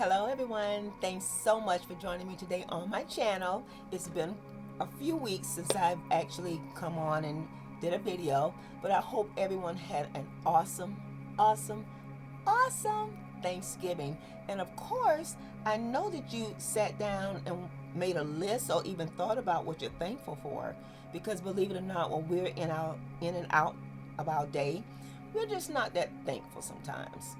Hello everyone, thanks so much for joining me today on my channel. It's been a few weeks since I've actually come on and did a video, but I hope everyone had an awesome Thanksgiving. And of course, I know that you sat down and made a list or even thought about what you're thankful for, because believe it or not, when we're in and out of our day, we're just not that thankful sometimes.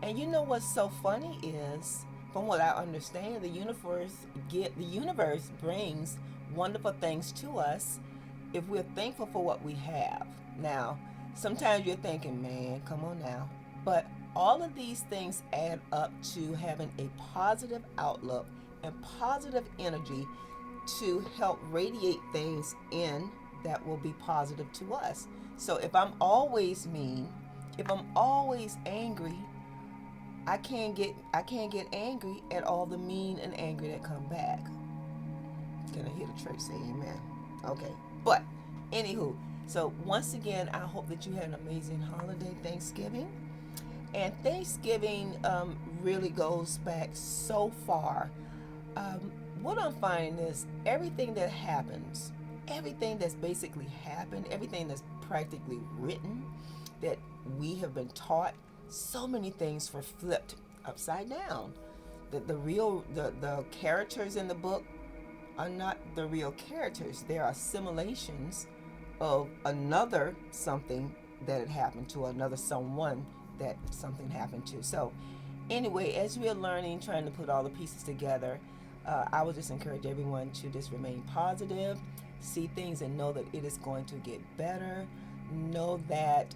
And you know what's so funny is, from what I understand, the universe brings wonderful things to us if we're thankful for what we have. Now, sometimes you're thinking, man, come on now. But all of these things add up to having a positive outlook and positive energy to help radiate things in that will be positive to us. So if I'm always mean, if I'm always angry, I can't get angry at all the mean and angry that come back. Can I hear the church say amen? Okay. But anywho, so once again, I hope that you had an amazing holiday, Thanksgiving. And Thanksgiving really goes back so far. What I'm finding is everything that happens, everything that's basically happened, everything that's practically written, that we have been taught, so many things were flipped upside down. The characters in the book are not the real characters. They are simulations of another something that had happened to another someone that something happened to. So anyway, as we are learning, trying to put all the pieces together, I would just encourage everyone to just remain positive, see things and know that it is going to get better. Know that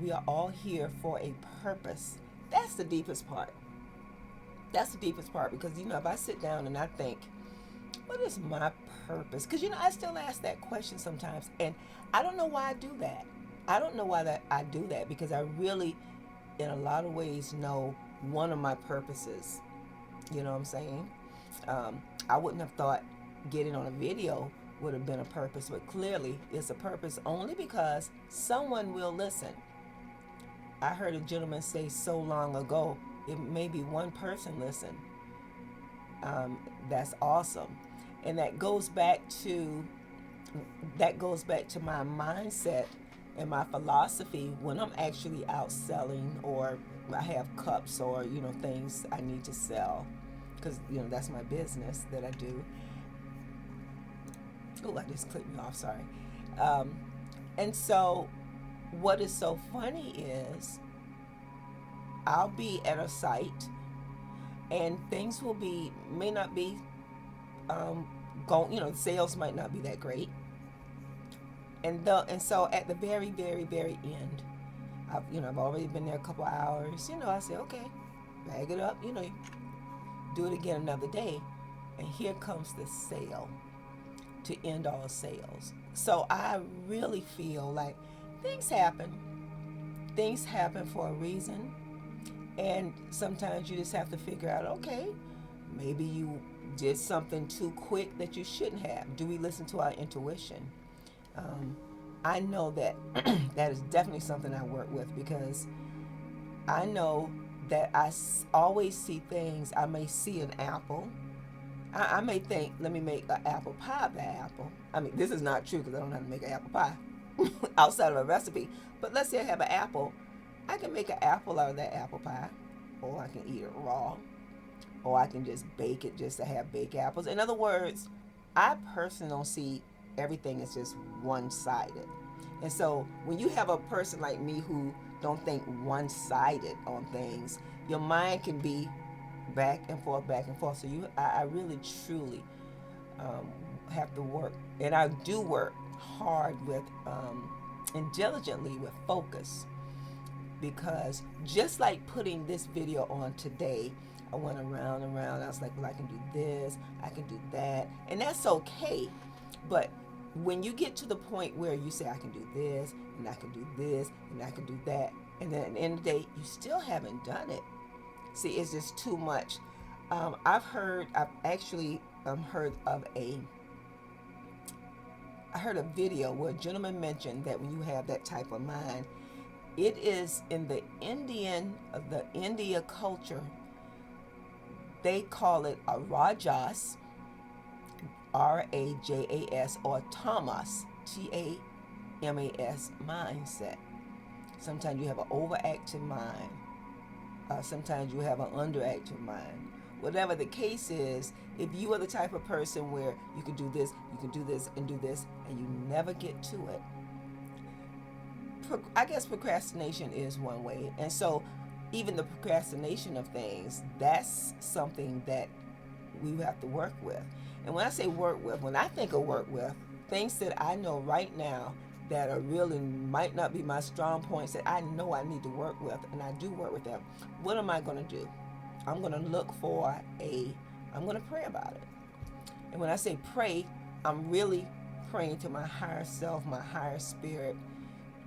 we are all here for a purpose. That's the deepest part. That's the deepest part, because if I sit down and I think, what is my purpose? Because I still ask that question sometimes, and I don't know why I do that. I don't know why I do that, because I really, in a lot of ways, know one of my purposes. You know what I'm saying? I wouldn't have thought getting on a video would have been a purpose, but clearly it's a purpose only because someone will listen. I heard a gentleman say so long ago, it may be one person listen. That's awesome. And that goes back to my mindset and my philosophy when I'm actually out selling, or I have cups, or things I need to sell, because that's my business that I do. Oh, I just clicked me off, sorry. And so what is so funny is I'll be at a site and things may not be going, sales might not be that great. And so at the very, very, very end, I've already been there a couple hours, I say, okay, bag it up, do it again another day. And here comes the sale to end all sales. So I really feel like things happen. Things happen for a reason. And sometimes you just have to figure out, okay, maybe you did something too quick that you shouldn't have. Do we listen to our intuition? I know that that is definitely something I work with, because I know that I always see things. I may see an apple. I may think, let me make an apple pie of that apple. I mean, this is not true, because I don't know how to make an apple pie outside of a recipe. But let's say I have an apple. I can make an apple out of that apple pie, or I can eat it raw, or I can just bake it just to have baked apples. In other words, I personally don't see everything as just one-sided. And so when you have a person like me who don't think one-sided on things, your mind can be back and forth, back and forth. So I really, truly have to work, and I do work hard with and diligently with focus, because just like putting this video on today, I went around and around. I was like, well, I can do this, I can do that, and that's okay. But when you get to the point where you say, I can do this, and I can do this, and I can do that, and then at the end of the day, you still haven't done it. See, it's just too much. I've actually heard of I heard a video where a gentleman mentioned that when you have that type of mind, it is in the India culture, They call it a rajas, rajas, or tamas, tamas mindset. Sometimes you have an overactive mind. Sometimes you have an underactive mind. Whatever the case is, if you are the type of person where you can do this, you can do this, and do this, and you never get to it, I guess procrastination is one way. And so, even the procrastination of things, that's something that we have to work with. And when I say work with, when I think of work with, things that I know right now that are really might not be my strong points that I know I need to work with, and I do work with them. What am I going to do? I'm going to look for I'm going to pray about it. And when I say pray, I'm really praying to my higher self, my higher spirit,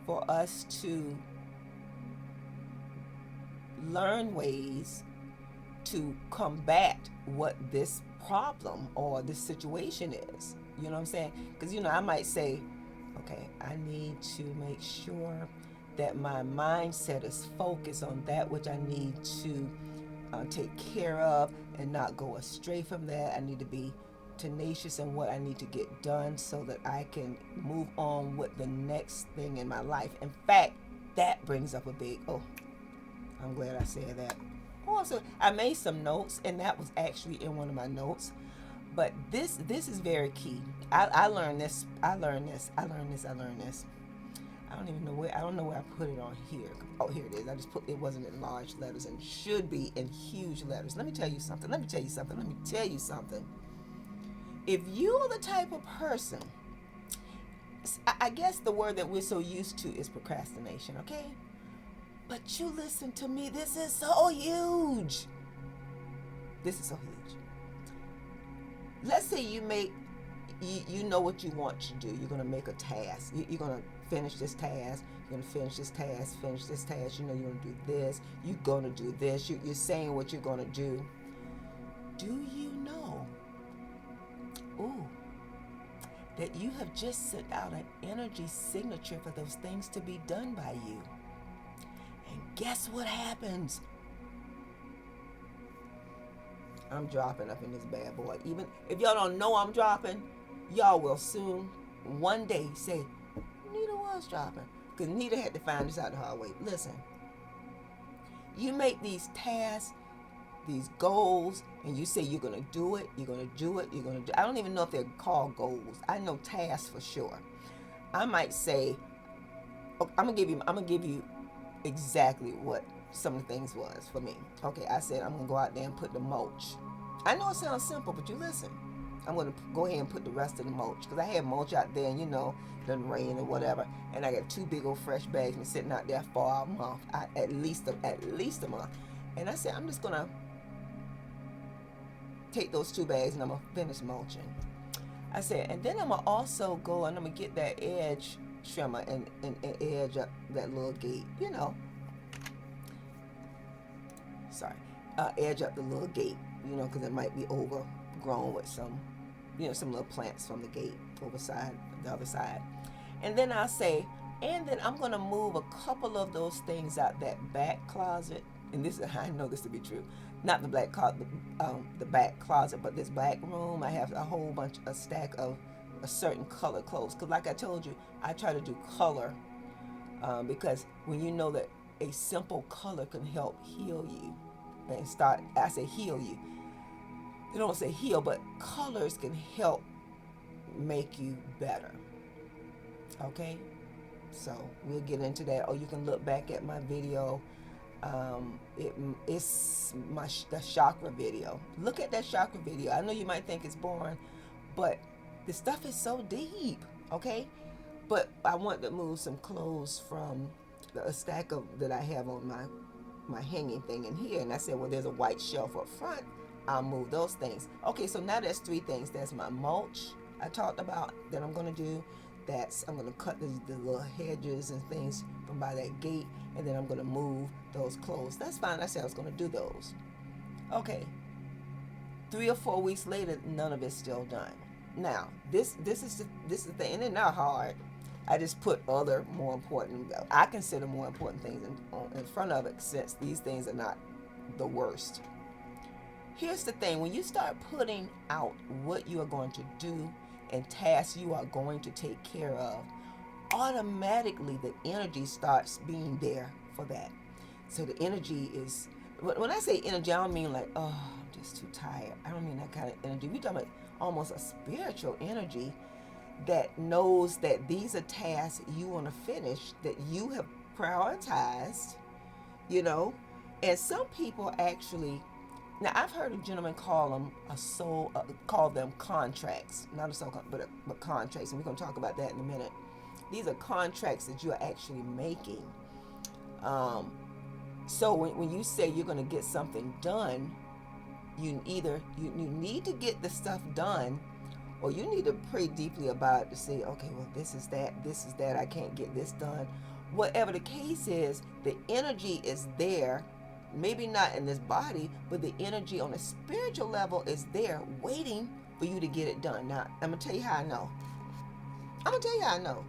for us to learn ways to combat what this problem or this situation is. You know what I'm saying? Because, I might say, okay, I need to make sure that my mindset is focused on that which I need to take care of and not go astray from that. I need to be tenacious in what I need to get done so that I can move on with the next thing in my life. In fact, that brings up a big, I'm glad I said that. Also, I made some notes, and that was actually in one of my notes. But this is very key. I learned this. I learned this. I don't know where I put it on here. Oh, here it is. I just put, it wasn't in large letters and should be in huge letters. Let me tell you something. If you're the type of person, I guess the word that we're so used to is procrastination, okay? But you listen to me. This is so huge. Let's say you know what you want to do. You're going to make a task. You're going to finish this task. You're going to finish this task. You're going to do this. You're going to do this. You're saying what you're going to do. Do you know that you have just sent out an energy signature for those things to be done by you? And guess what happens? I'm dropping up in this bad boy. Even if y'all don't know I'm dropping, y'all will soon one day say, Nita was dropping. Because Nita had to find this out the hard way. Listen, you make these tasks, these goals, and you say you're going to do it, I don't even know if they're called goals. I know tasks for sure. I might say, I'm going to give you exactly what some of the things was for me. Okay, I said I'm going to go out there and put the mulch. I know it sounds simple, but you listen. I'm going to go ahead and put the rest of the mulch, because I had mulch out there, and it doesn't rain or whatever, and I got 2 big old fresh bags been sitting out there for a month, at least a month. And I said I'm just going to take those 2 bags and I'm going to finish mulching. I said, and then I'm going to also go and I'm going to get that edge trimmer and edge up that little gate, edge up the little gate, because it might be overgrown with some little plants from the gate the other side. And then I'll say, and then I'm going to move a couple of those things out that back closet. And I know this to be true. Not the back closet, but this back room. I have a stack of a certain color clothes. Because like I told you, I try to do color because when you know that a simple color can help heal you. I say heal you. They don't say heal, but colors can help make you better. Okay? So we'll get into that. Or you can look back at my video. It's the chakra video. Look at that chakra video. I know you might think it's boring, but the stuff is so deep. Okay? But I want to move some clothes from a stack that I have on my hanging thing in here. And I said, well, there's a white shelf up front. I'll move those things. Okay, so now there's 3 things. There's my mulch I talked about that I'm going to do. I'm going to cut the little hedges and things from by that gate. And then I'm going to move those clothes. That's fine. I said I was going to do those. Okay. 3 or 4 weeks later, none of it's still done. Now, this is the thing. And it's not hard. I just put other I consider more important things in front of it, since these things are not the worst. Here's the thing, when you start putting out what you are going to do and tasks you are going to take care of, automatically the energy starts being there for that. So the energy is, when I say energy, I don't mean like, oh, I'm just too tired. I don't mean that kind of energy. We're talking about almost a spiritual energy that knows that these are tasks you want to finish, that you have prioritized, you know. And some people actually, now I've heard a gentleman call them a soul, call them contracts, not a soul, but contracts, and we're going to talk about that in a minute. These are contracts that you are actually making. Um, so when you say you're going to get something done, you need to get the stuff done, or you need to pray deeply about it to say, okay, well, this is that, I can't get this done. Whatever the case is, the energy is there, maybe not in this body, but the energy on a spiritual level is there waiting for you to get it done. Now, I'm going to tell you how I know.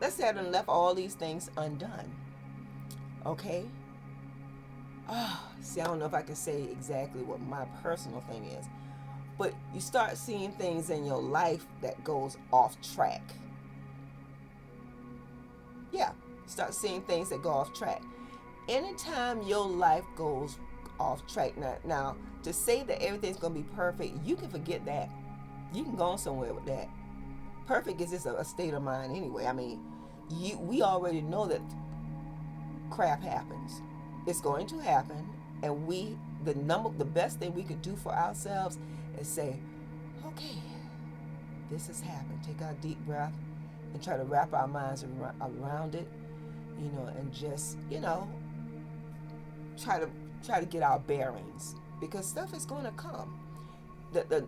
Let's say I done left all these things undone. Okay? See, I don't know if I can say exactly what my personal thing is, but you start seeing things in your life that goes off track. Yeah, start seeing things that go off track. Anytime your life goes off track, now to say that everything's going to be perfect, you can forget that. You can go on somewhere with that. Perfect is just a state of mind anyway. I mean, we already know that crap happens. It's going to happen, and the best thing we could do for ourselves is say, okay, this has happened. Take a deep breath and try to wrap our minds around it, and just, try to get our bearings, because stuff is going to come.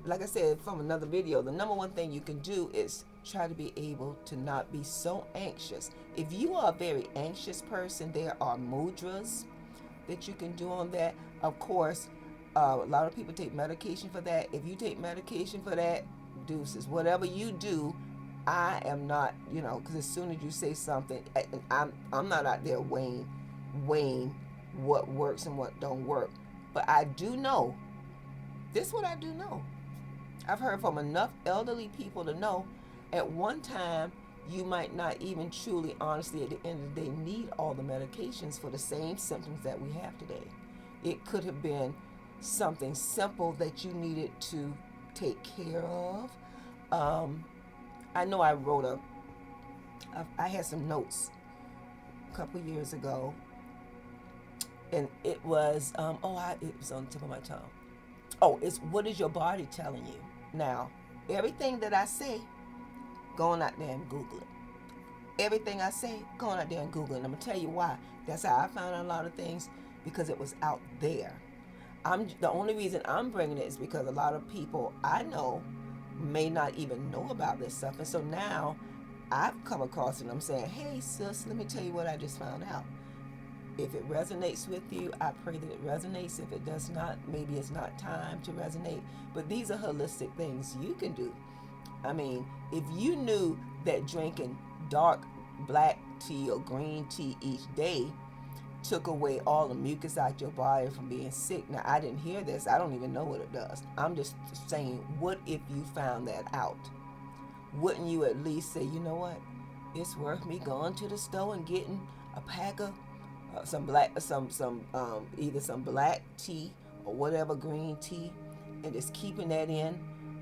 Like I said from another video, the number one thing you can do is try to be able to not be so anxious. If you are a very anxious person, there are mudras that you can do on that. Of course, a lot of people take medication for that. If you take medication for that, deuces. Whatever you do, I am not, because as soon as you say something, I'm not out there weighing what works and what don't work. But I do know, this is what I do know. I've heard from enough elderly people to know at one time you might not even truly, honestly, at the end of the day, need all the medications for the same symptoms that we have today. It could have been something simple that you needed to take care of. I know I had some notes a couple years ago, and it was, it was on the tip of my tongue. Oh, it's what is your body telling you? Now, everything that I say, go on out there and Google it. Everything I say, go on out there and Google it. And I'm going to tell you why. That's how I found out a lot of things, because it was out there. The only reason I'm bringing it is because a lot of people I know may not even know about this stuff. And so now I've come across it and I'm saying, hey, sis, let me tell you what I just found out. If it resonates with you, I pray that it resonates. If it does not, maybe it's not time to resonate. But these are holistic things you can do. I mean, if you knew that drinking dark black tea or green tea each day took away all the mucus out your body from being sick. Now, I didn't hear this. I don't even know what it does. I'm just saying, what if you found that out? Wouldn't you at least say, you know what? It's worth me going to the store and getting a pack of either some black tea or whatever green tea, and just keeping that in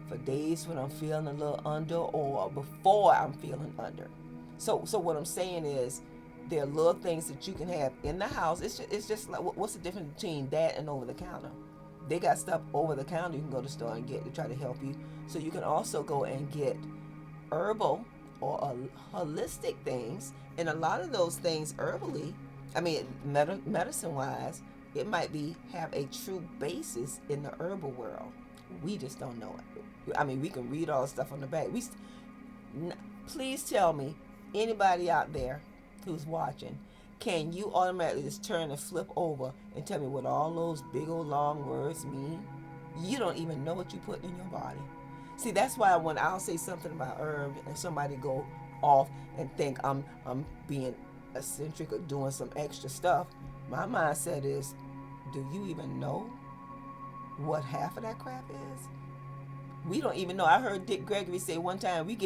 for days when I'm feeling a little under or before I'm feeling under. So what I'm saying is, there are little things that you can have in the house. It's just like, what's the difference between that and over the counter? They got stuff over the counter you can go to the store and get to try to help you. So you can also go and get herbal or holistic things, and a lot of those things herbally, I mean, medicine-wise, it might have a true basis in the herbal world. We just don't know it. I mean, we can read all the stuff on the back. Please tell me, anybody out there who's watching, can you automatically just turn and flip over and tell me what all those big old long words mean? You don't even know what you put in your body. See, that's why when I'll say something about herbs and somebody go off and think I'm being eccentric or doing some extra stuff, my mindset is, do you even know what half of that crap is? We don't even know. I heard Dick Gregory say one time we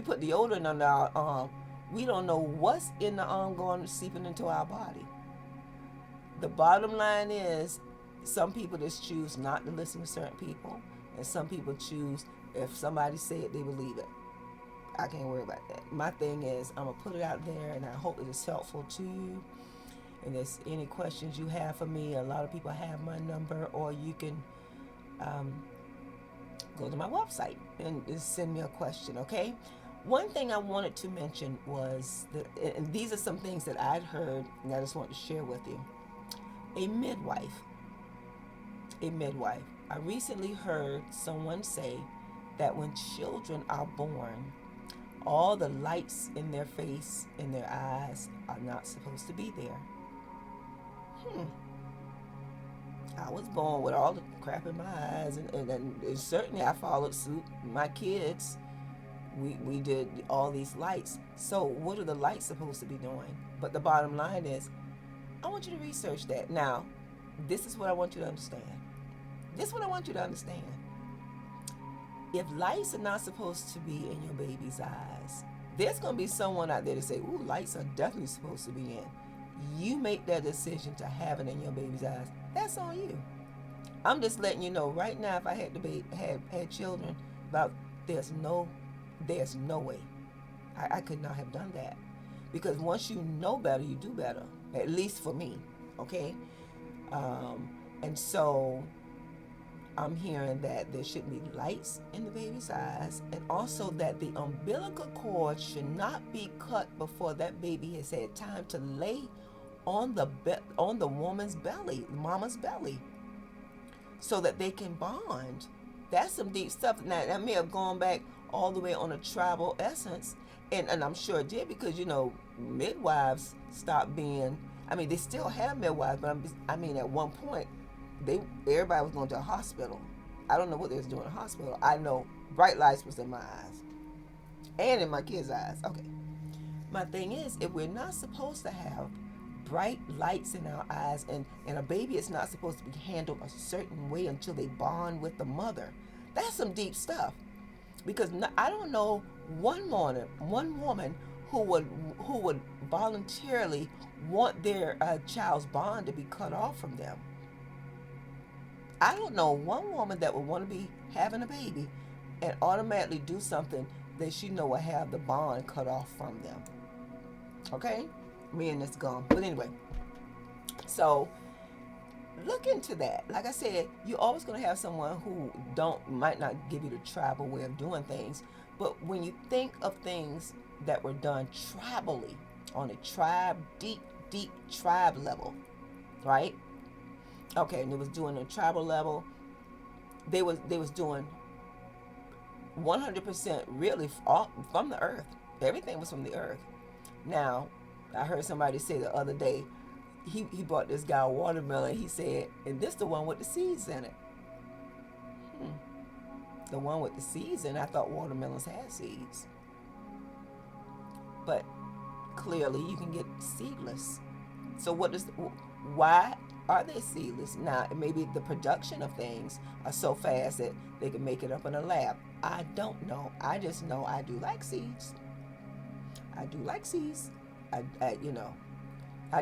put deodorant on our arm. We don't know what's in the arm going seeping into our body. The bottom line is, some people just choose not to listen to certain people, and some people choose, if somebody say it, they believe it. I can't worry about that. My thing is, I'm gonna put it out there, and I hope it is helpful to you. And there's any questions you have for me, a lot of people have my number, or you can go to my website and just send me a question, okay? One thing I wanted to mention was that, and these are some things that I'd heard, and I just want to share with you. A midwife. I recently heard someone say that when children are born, all the lights in their face, in their eyes, are not supposed to be there. I was born with all the crap in my eyes, and certainly I followed suit. My kids, we did all these lights. So what are the lights supposed to be doing? But the bottom line is, I want you to research that. Now, this is what I want you to understand. If lights are not supposed to be in your baby's eyes, there's going to be someone out there to say, ooh, lights are definitely supposed to be in. You make that decision to have it in your baby's eyes. That's on you. I'm just letting you know right now, if I had to had children, there's no way. I could not have done that. Because once you know better, you do better. At least for me, okay? And so I'm hearing that there should be lights in the baby's eyes, and also that the umbilical cord should not be cut before that baby has had time to lay on the woman's belly, mama's belly, so that they can bond. That's some deep stuff. Now, that may have gone back all the way on a tribal essence, and I'm sure it did, because midwives stopped being. I mean, they still have midwives, but at one point, everybody was going to a hospital. I don't know what they was doing in a hospital. I know bright lights was in my eyes and in my kids' eyes. Okay. My thing is, if we're not supposed to have bright lights in our eyes, and a baby is not supposed to be handled a certain way until they bond with the mother, that's some deep stuff. Because I don't know one woman who would voluntarily want their child's bond to be cut off from them. I don't know one woman that would want to be having a baby and automatically do something that she know will have the bond cut off from them. Okay? Me and this gum. But anyway, so look into that. Like I said, you're always going to have someone who might not give you the tribal way of doing things. But when you think of things that were done tribally, on a deep tribe level, right? Okay, and it was doing a tribal level. They was doing 100% really from the earth. Everything was from the earth. Now, I heard somebody say the other day, he bought this guy a watermelon. He said, and this the one with the seeds in it. The one with the seeds in it. I thought watermelons had seeds. But clearly you can get seedless. So why are they seedless? Now, maybe the production of things are so fast that they can make it up in a lab. I don't know. I just know I do like seeds. I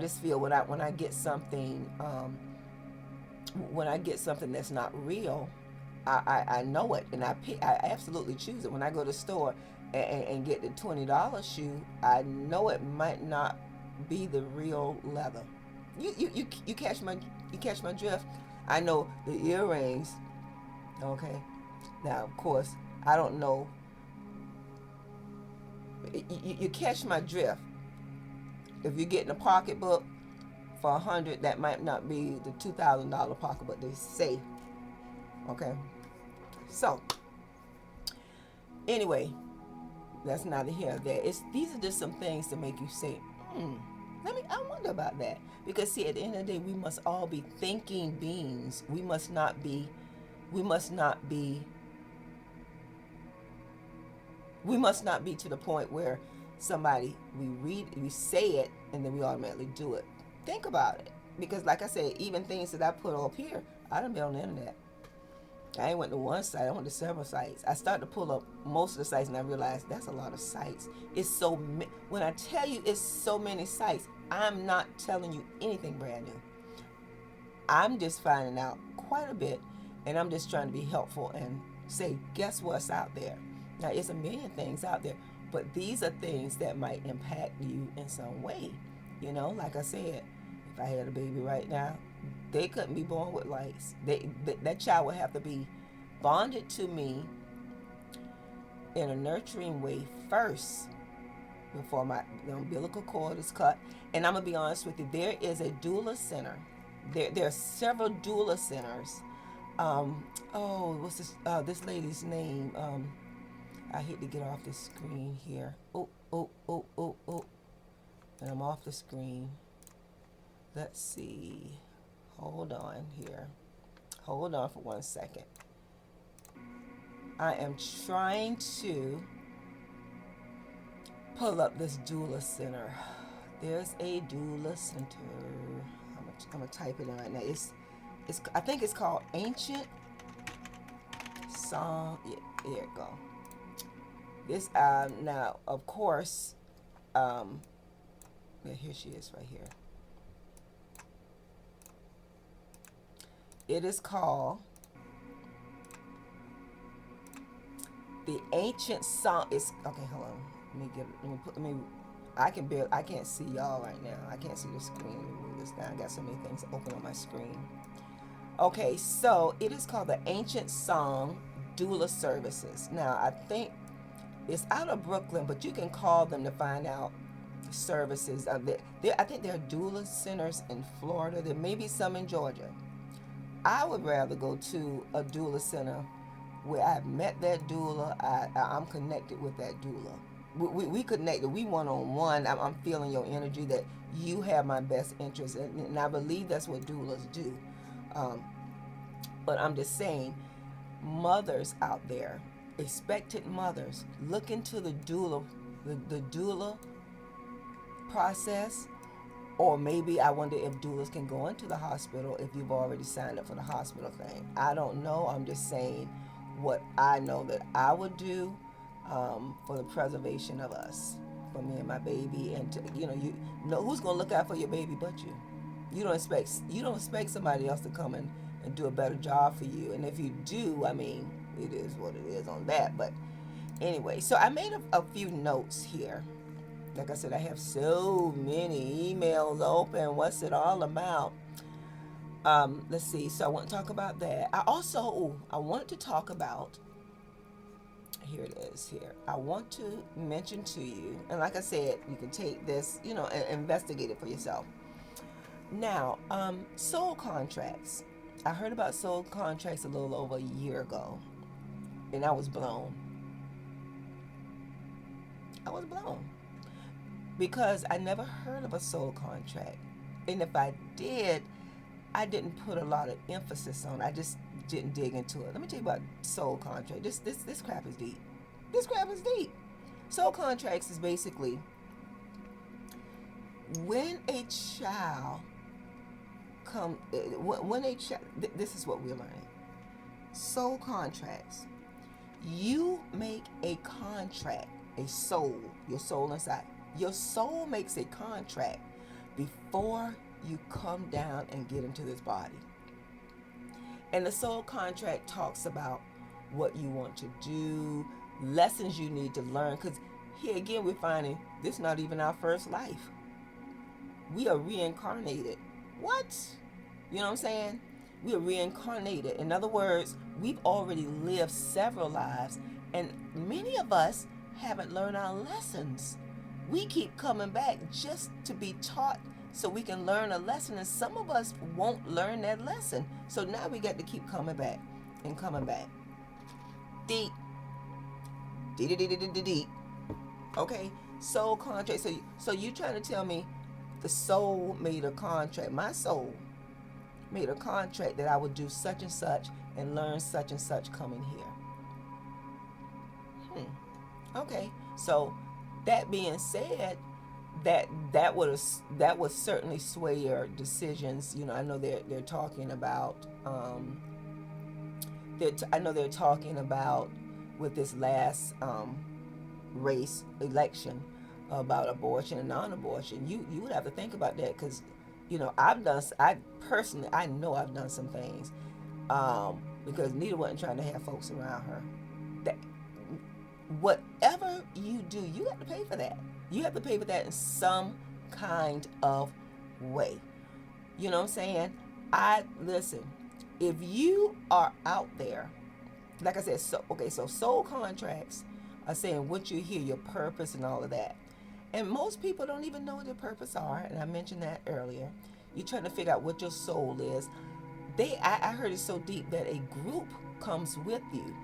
just feel when I get something, that's not real, I know it, and I absolutely choose it. When I go to the store and get the $20 shoe, I know it might not be the real leather. You catch my drift. I know the earrings. Okay. Now, of course, I don't know. You catch my drift. If you're getting a pocketbook for $100, that might not be the $2,000 pocketbook they say. Okay. So, anyway, that's neither here nor there. These are just some things to make you say, I wonder about that. Because see, at the end of the day, we must all be thinking beings. We must not be to the point where we say it and then we automatically do it. Think about it. Because like I said, even things that I put up here, I done been on the internet. I ain't went to one site. I went to several sites. I started to pull up most of the sites, and I realized that's a lot of sites. It's so when I tell you it's so many sites, I'm not telling you anything brand new. I'm just finding out quite a bit, and I'm just trying to be helpful and say, guess what's out there? Now, it's a million things out there, but these are things that might impact you in some way. You know, like I said, if I had a baby right now, they couldn't be born with lice. That child would have to be bonded to me in a nurturing way first before my umbilical cord is cut. And I'm gonna be honest with you, there is a doula center. There are several doula centers. What's this lady's name? I hate to get off the screen here. Oh. And I'm off the screen. Let's see. Hold on here. Hold on for 1 second. I am trying to pull up this doula center. There's a doula center. I'm gonna type it in right now. It's I think it's called Ancient Song. Yeah, there you go. This now of course, yeah, here she is right here. It is called the Ancient Song. It's okay. Hold on. I can't see y'all right now. I can't see the screen. Let me move this down. I got so many things open on my screen. Okay, so it is called the Ancient Song Doula Services. Now, I think it's out of Brooklyn, but you can call them to find out services. I think there are doula centers in Florida. There may be some in Georgia. I would rather go to a doula center where I've met that doula. I'm connected with that doula. We connected. We one-on-one. I'm feeling your energy, that you have my best interest, and I believe that's what doulas do. But I'm just saying, mothers out there, expectant mothers, look into the doula, the doula process. Or maybe I wonder if doulas can go into the hospital if you've already signed up for the hospital thing. I don't know. I'm just saying what I know that I would do for the preservation of us, for me and my baby, and to, you know who's gonna look out for your baby but you. You don't expect somebody else to come and do a better job for you. And if you do, I mean, it is what it is on that. But anyway, so I made a few notes here. Like I said, I have so many emails open. What's it all about? Let's see. So I want to talk about that. I wanted to talk about, here it is here. I want to mention to you, and like I said, you can take this, and investigate it for yourself. Now, soul contracts. I heard about soul contracts a little over a year ago, and I was blown. Because I never heard of a soul contract. And if I did, I didn't put a lot of emphasis on it. I just didn't dig into it. Let me tell you about soul contract. This crap is deep. This crap is deep. Soul contracts is basically when a child this is what we're learning. Soul contracts. You make a contract, your soul inside. Your soul makes a contract before you come down and get into this body. And the soul contract talks about what you want to do, lessons you need to learn. Because here again, we're finding this is not even our first life. We are reincarnated. What? You know what I'm saying? We are reincarnated. In other words, we've already lived several lives, and many of us haven't learned our lessons. We keep coming back just to be taught so we can learn a lesson, and some of us won't learn that lesson. So now we got to keep coming back and coming back. Deep. Deep. Okay, soul contract. So you trying to tell me the soul made a contract? My soul made a contract that I would do such and such and learn such and such coming here. Okay, so that being said, that would certainly sway your decisions. I know they're talking about I know they're talking about with this last race election about abortion and non-abortion. You would have to think about that, because I personally, I know I've done some things, because Nita wasn't trying to have folks around her. That whatever you do, you have to pay for that. You have to pay for that in some kind of way. You know what I'm saying? I listen. If you are out there, like I said, so soul contracts are saying what you hear, your purpose, and all of that. And most people don't even know what their purpose are, and I mentioned that earlier. You're trying to figure out what your soul is. I heard it so deep that a group comes with you.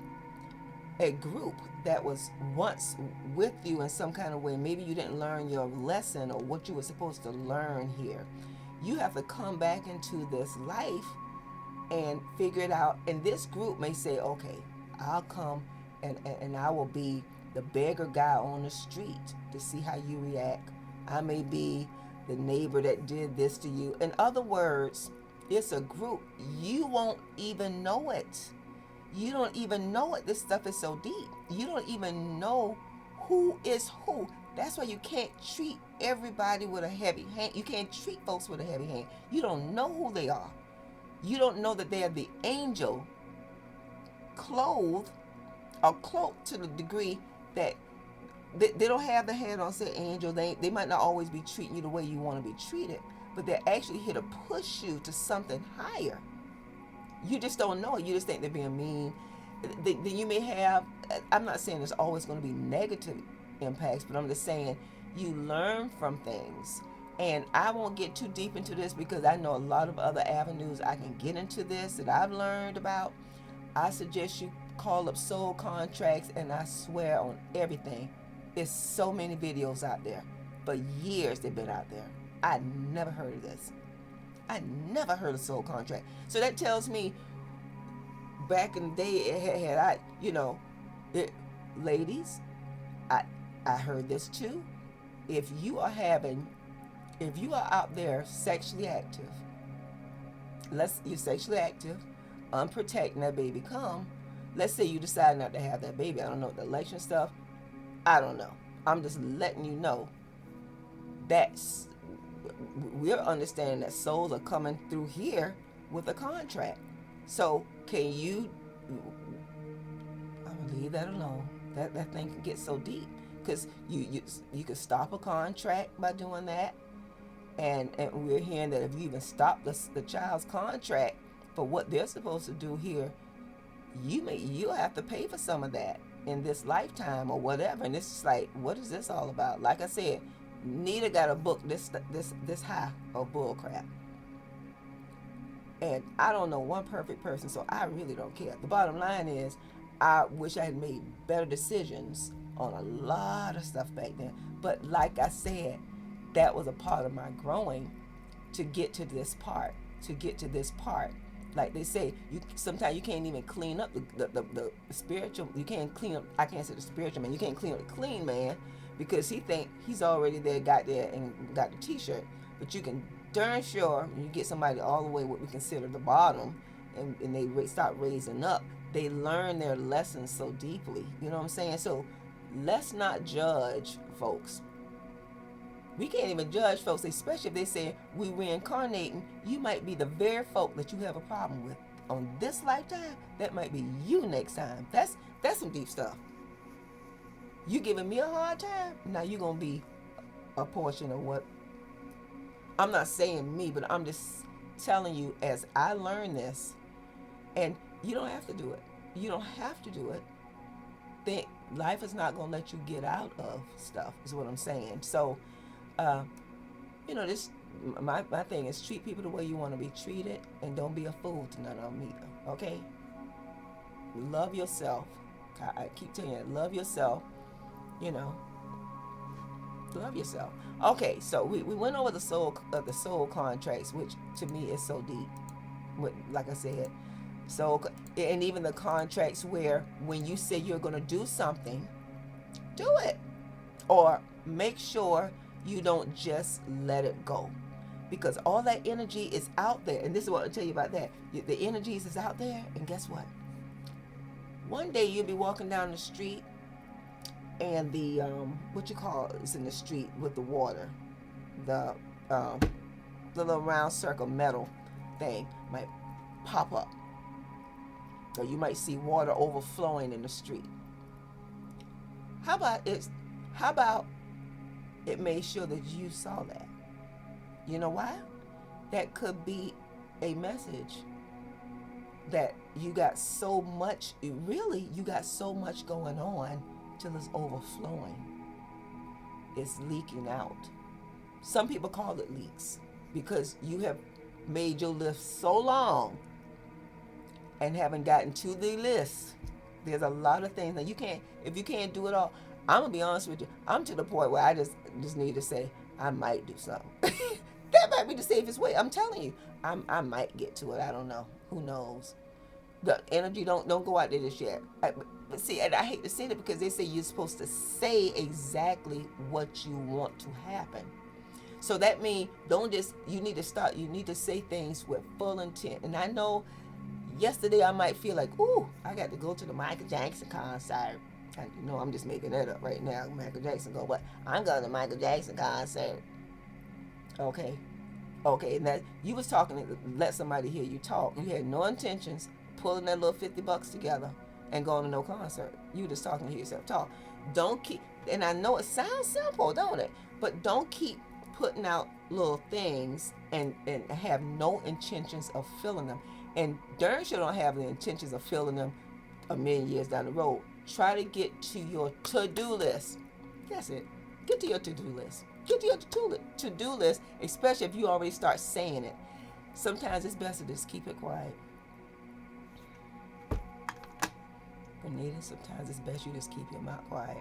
A group that was once with you in some kind of way. Maybe you didn't learn your lesson or what you were supposed to learn here. You have to come back into this life and figure it out. And this group may say, okay, I'll come and I will be the beggar guy on the street to see how you react. I may be the neighbor that did this to you. In other words, it's a group. You won't even know it. You don't even know it. This stuff is so deep. You don't even know who is who. That's why you can't treat everybody with a heavy hand. You can't treat folks with a heavy hand. You don't know who they are. You don't know that they are the angel clothed or cloaked to the degree that they don't have the head on say angel. They might not always be treating you the way you want to be treated, but they're actually here to push you to something higher. You just don't know it. You just think they're being mean. Then you may have, I'm not saying there's always going to be negative impacts, but I'm just saying you learn from things. And I won't get too deep into this because I know a lot of other avenues I can get into this that I've learned about. I suggest you call up Soul Contracts, and I swear on everything, there's so many videos out there. For years they've been out there. I never heard of this. I never heard of Soul Contract. So that tells me back in the day, had I, ladies, I heard this too. If you are out there sexually active, you're sexually active, unprotected, and that baby come, let's say you decide not to have that baby. I don't know, the election stuff, I don't know. I'm just letting you know that's, we're understanding that souls are coming through here with a contract. So can you, I'm gonna leave that alone. That thing can get so deep, because you could stop a contract by doing that, and we're hearing that if you even stop the child's contract for what they're supposed to do here, you'll have to pay for some of that in this lifetime or whatever. And it's just like, what is this all about? Like I said, Nita got a book this high of bull crap. And I don't know one perfect person, so I really don't care. The bottom line is, I wish I had made better decisions on a lot of stuff back then. But like I said, that was a part of my growing to get to this part. Like they say, sometimes you can't even clean up the spiritual. You can't clean up. I can't say the spiritual man. You can't clean up the clean man, because he think he's already there, got there, and got the T-shirt. But you can darn sure, when you get somebody all the way what we consider the bottom, and they start raising up, they learn their lessons so deeply. You know what I'm saying? So let's not judge folks. We can't even judge folks, especially if they say we reincarnating. You might be the very folk that you have a problem with on this lifetime. That might be you next time. That's some deep stuff. You giving me a hard time, now you're gonna be a portion of what. I'm not saying me, but I'm just telling you as I learn this. And you don't have to do it. You don't have to do it. Life is not gonna let you get out of stuff, is what I'm saying. So this my thing is, treat people the way you want to be treated, and don't be a fool to none of them either. Okay? Love yourself. I keep telling you, love yourself. Love yourself. Okay, so we went over the soul contracts, which to me is so deep. Like I said, and even the contracts where when you say you're going to do something, do it, or make sure you don't just let it go, because all that energy is out there. And this is what I'll tell you about that. The energies is out there, and guess what? One day you'll be walking down the street, and the what you call is in the street with the water, the um, the little round circle metal thing might pop up, or you might see water overflowing in the street. How about it? How about it made sure that you saw that? You know why? That could be a message that you got so much, really, you got so much going on till it's overflowing. It's leaking out. Some people call it leaks because you have made your list so long and haven't gotten to the list. There's a lot of things that you can't, if you can't do it all. I'm gonna be honest with you. I'm to the point where I just need to say I might do something. That might be the safest way. I'm telling you, I might get to it. I don't know. Who knows? The energy don't go out there just yet. But see, and I hate to say that because they say you're supposed to say exactly what you want to happen. So that means don't just, you need to start, you need to say things with full intent. And I know yesterday I might feel like, ooh, I got to go to the Michael Jackson concert. You know, I'm just making that up right now. Michael Jackson go, but I'm going to the Michael Jackson concert. Okay. Okay, and that you was talking to let somebody hear you talk. You had no intentions pulling that little $50 together and going to no concert. You just talking to hear yourself talk. Don't keep, and I know it sounds simple, don't it? But don't keep putting out little things and have no intentions of filling them. And darn sure don't have the intentions of filling them a million years down the road. Try to get to your to-do list. That's it. Get to your to-do list. Get to your to-do list, especially if you already start saying it. Sometimes it's best to just keep it quiet. Bonita, sometimes it's best you just keep your mouth quiet.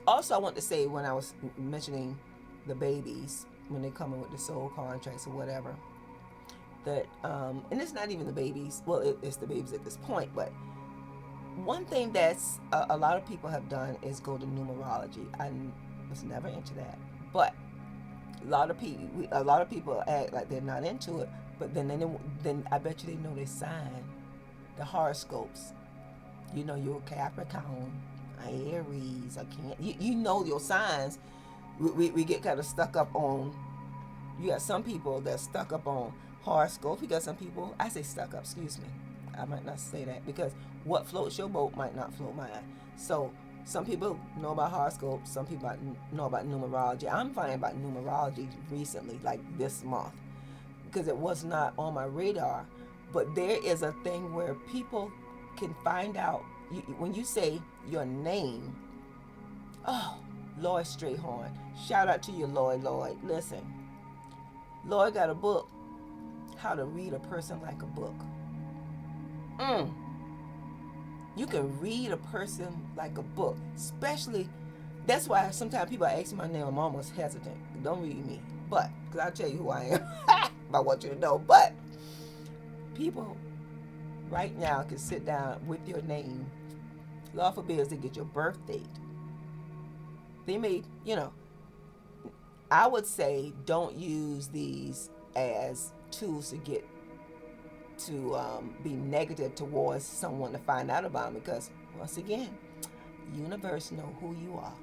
Also, I want to say when I was mentioning the babies, when they come in with the soul contracts or whatever, that, and it's not even the babies, well, it's the babies at this point, but one thing that's a lot of people have done is go to numerology. I was never into that, but a lot of people act like they're not into it, but then I bet you they know their sign, the horoscopes. You know, you're Capricorn, Aries, I can't. You know your signs. We get kind of stuck up on. You got some people that stuck up on horoscopes. You got some people. I say stuck up. Excuse me. I might not say that because what floats your boat might not float mine. So some people know about horoscopes. Some people know about numerology. I'm finding about numerology recently, like this month, because it was not on my radar. But there is a thing where people can find out when you say your name. Oh, Lloyd Strayhorn. Shout out to you, Lloyd. Listen, Lloyd got a book, How to Read a Person Like a Book. You can read a person like a book. Especially, that's why sometimes people ask my name, I'm almost hesitant. Don't read me. But, because I'll tell you who I am. I want you to know. But, people right now can sit down with your name. Law forbids they get your birth date. They may, I would say don't use these as tools to get to be negative towards someone to find out about them, because once again, universe know who you are.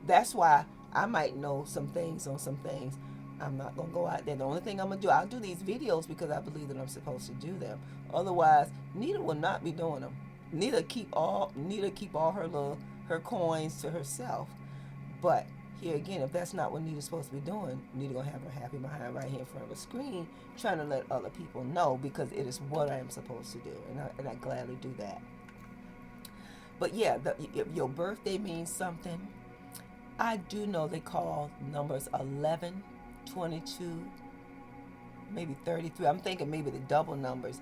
That's why I might know some things on some things. I'm not gonna go out there. The only thing I'm gonna do, I'll do these videos because I believe that I'm supposed to do them. Otherwise, Nita will not be doing them. Nita keep all her coins to herself. But here again, if that's not what Nita's supposed to be doing, Nita gonna have her happy behind right here in front of the screen, trying to let other people know, because it is what I am supposed to do, and I gladly do that. But yeah, if your birthday means something, I do know they call numbers 11, 22, maybe 33. I'm thinking maybe the double numbers.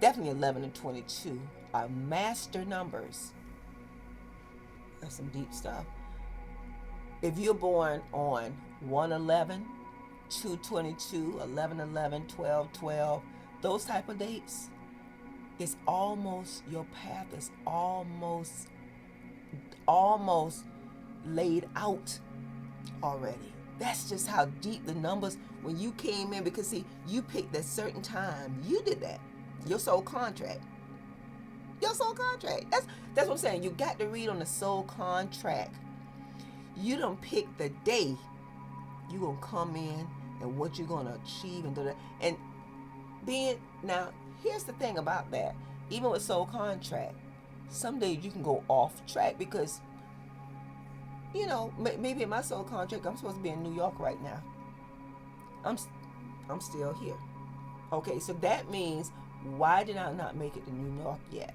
Definitely 11 and 22 are master numbers. That's some deep stuff. If you're born on 1/11, 2/22, 11/11, 12/12, those type of dates, it's almost, your path is almost laid out already. That's just how deep the numbers, when you came in, because see, you picked a certain time. You did that. Your soul contract. Your soul contract. That's what I'm saying. You got to read on the soul contract. You don't pick the day you gonna come in and what you're gonna achieve and do that. And being now, here's the thing about that. Even with soul contract, some days you can go off track because maybe in my soul contract I'm supposed to be in New York right now. I'm still here. Okay, so that means why did I not make it to New York yet?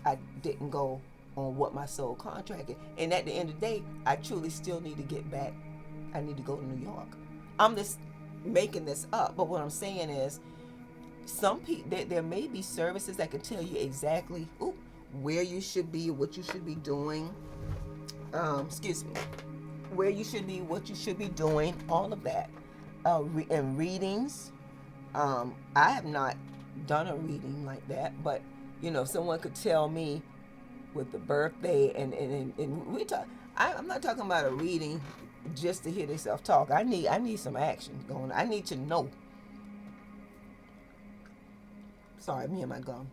I didn't go on what my soul contract is. And at the end of the day, I truly still need to get back. I need to go to New York. I'm just making this up, but what I'm saying is some people, there may be services that can tell you exactly where you should be, what you should be doing. Excuse me. Where you should be, what you should be doing, all of that. And readings. I have not done a reading like that, but if someone could tell me with the birthday and we talk, I'm not talking about a reading just to hear themselves talk. I need some action going. I need to know. Sorry, me and my gum.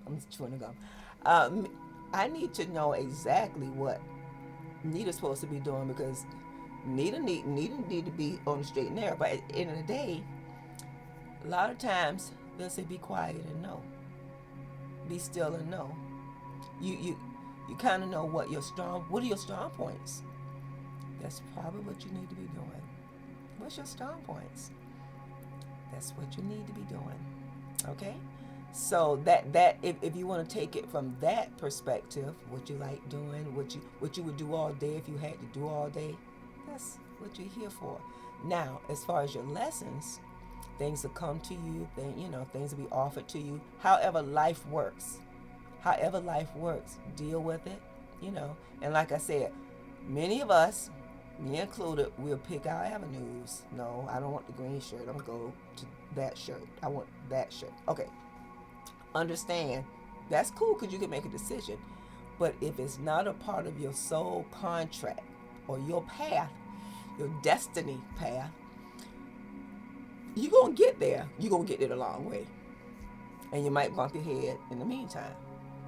I'm chewing the gum. I need to know exactly what Nita's supposed to be doing because Nita need to be on the straight and narrow. But at the end of the day, a lot of times they'll say be quiet and know. Be still and know. You kind of know what are your strong points. That's probably what you need to be doing. What's your strong points? That's what you need to be doing. Okay? So that if you want to take it from that perspective, what you like doing, what you would do all day if you had to do all day, that's what you're here for. Now, as far as your lessons, things will come to you, things will be offered to you. However life works, deal with it, And like I said, many of us, me included, we'll pick our avenues. No, I don't want the green shirt. I'm going to go to that shirt. I want that shirt. Okay. Understand, that's cool because you can make a decision. But if it's not a part of your soul contract or your path, your destiny path, you're going to get there. You're going to get there the long way. And you might bump your head in the meantime.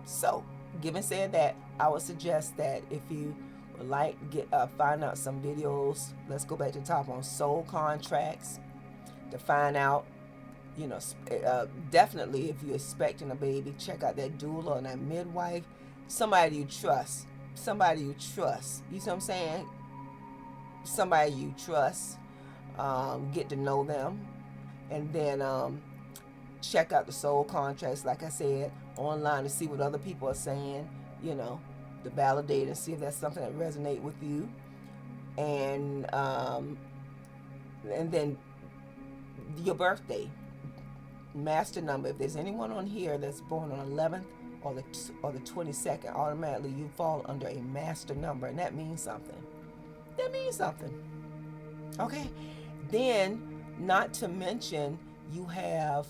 So, given said that, I would suggest that if you would like to find out some videos, let's go back to the top on soul contracts to find out, definitely if you're expecting a baby, check out that doula and that midwife, somebody you trust. You see what I'm saying? Somebody you trust, get to know them, and then check out the soul contracts, like I said, online to see what other people are saying, to validate and see if that's something that resonates with you. And then your birthday, master number. If there's anyone on here that's born on 11th or the 22nd, automatically you fall under a master number, and that means something. Okay? Then, not to mention, you have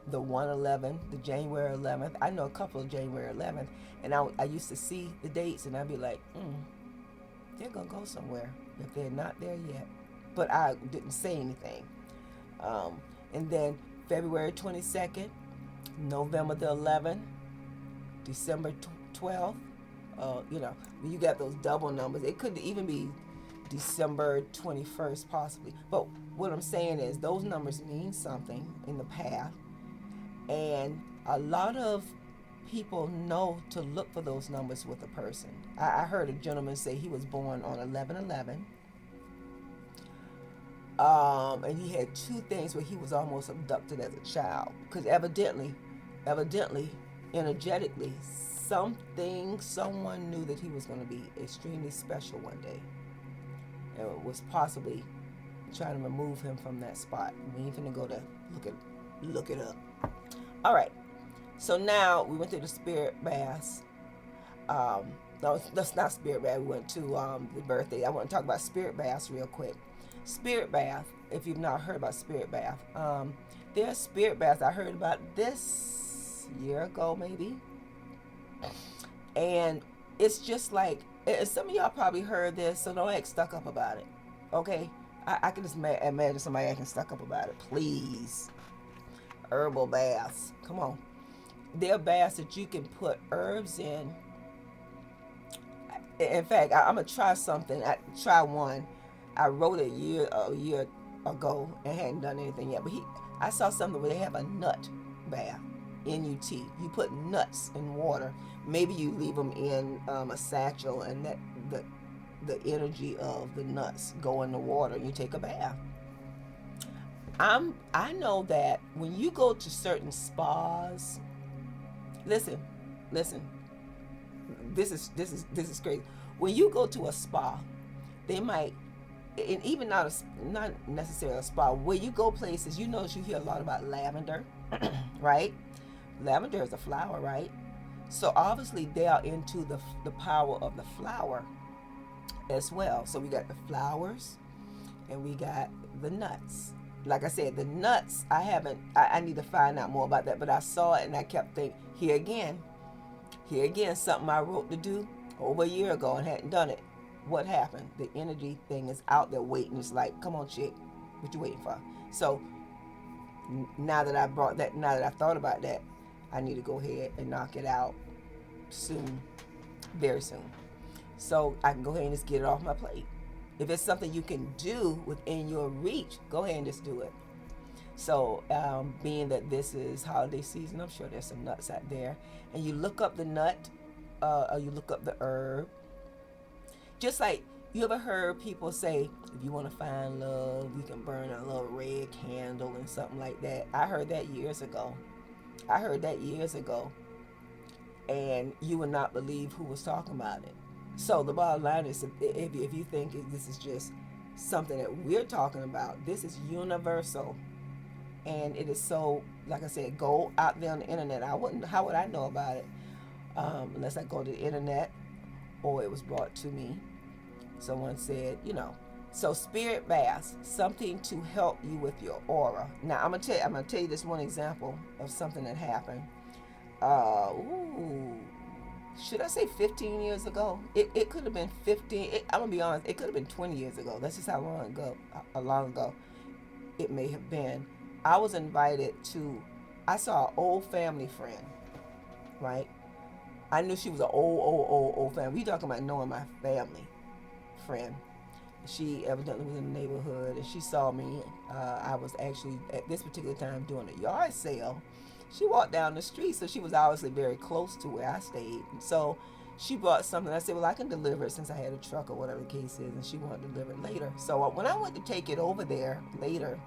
the 1/11, the January 11th. I know a couple of January 11th, and I used to see the dates, and I'd be like, they're going to go somewhere if they're not there yet. But I didn't say anything. And then February 22nd, November the 11th, December 12th. You got those double numbers. It could even be December 21st possibly. But what I'm saying is those numbers mean something in the path. And a lot of people know to look for those numbers with a person. I heard a gentleman say he was born on 11/11. And he had two things where he was almost abducted as a child. Because evidently, energetically, someone knew that he was going to be extremely special one day. And was possibly trying to remove him from that spot. We ain't finna go to look it up. All right. So now we went to the spirit baths. No, that's not spirit bath. We went to the birthday. I want to talk about spirit baths real quick. Spirit bath, if you've not heard about spirit bath, there's spirit baths. I heard about this year ago maybe, and it's just like, some of y'all probably heard this, so don't act stuck up about it, okay? I can just imagine somebody acting stuck up about it. Please, herbal baths, come on. There are baths that you can put herbs in. In fact, I'm gonna try something. I try one. I wrote it a year ago and hadn't done anything yet. But I saw something where they have a nut bath, N-U-T. You put nuts in water. Maybe you leave them in a satchel, and that the energy of the nuts go in the water, and you take a bath. I know that when you go to certain spas, listen, listen. This is crazy. When you go to a spa, they might, and even not necessarily a spa. Where you go places, you notice you hear a lot about lavender, right? Lavender is a flower, right? So obviously they are into the power of the flower as well. So we got the flowers and we got the nuts. Like I said, the nuts, I need to find out more about that, but I saw it and I kept thinking, here again, something I wrote to do over a year ago and hadn't done it. What happened? The energy thing is out there waiting. It's like, come on, chick, what you waiting for? So now that I thought about that, I need to go ahead and knock it out soon, very soon. So I can go ahead and just get it off my plate. If it's something you can do within your reach, go ahead and just do it. So being that this is holiday season, I'm sure there's some nuts out there. And you look up the nut, or you look up the herb. Just like, you ever heard people say, if you want to find love, you can burn a little red candle and something like that. I heard that years ago. And you would not believe who was talking about it. So the bottom line is, if you think this is just something that we're talking about, this is universal. And it is so, like I said, go out there on the internet. How would I know about it? Unless I go to the internet or it was brought to me. Someone said, So spirit baths, something to help you with your aura. Now I'm gonna tell you this one example of something that happened. Should I say 15 years ago? It could have been 15. I'm gonna be honest. It could have been 20 years ago. That's just how long ago it may have been. I was invited to. I saw an old family friend, right? I knew she was an old family. We talking about knowing my family friend. She evidently was in the neighborhood, and she saw me. I was actually at this particular time doing a yard sale. She walked down the street, so she was obviously very close to where I stayed. So she brought something. I said, well, I can deliver it since I had a truck or whatever the case is, and she wanted to deliver it later. So when I went to take it over there later,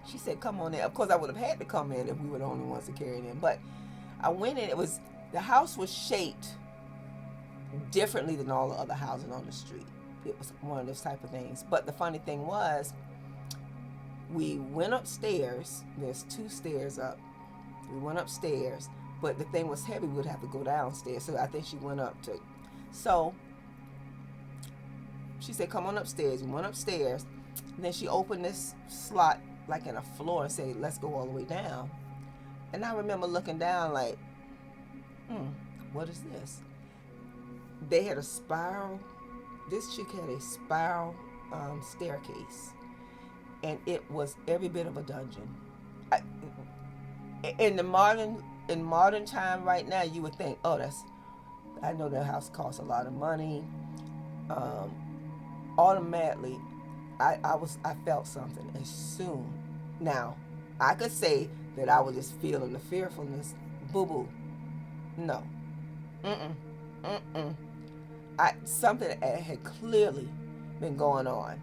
she said, come on in. Of course, I would have had to come in if we were the only ones to carry it in. But I went in. The house was shaped differently than all the other houses on the street. It was one of those type of things. But the funny thing was, we went upstairs. There's 2 stairs up. We went upstairs, but the thing was heavy. We would have to go downstairs. So I think she went up to. So she said, come on upstairs. We went upstairs. And then she opened this slot like in a floor and said, let's go all the way down. And I remember looking down like, what is this? They had a spiral. This chick had a spiral staircase. And it was every bit of a dungeon. In modern time right now, you would think, I know that house costs a lot of money. Automatically, I felt something as soon. Now, I could say that I was just feeling the fearfulness. Boo-boo. No. Something that had clearly been going on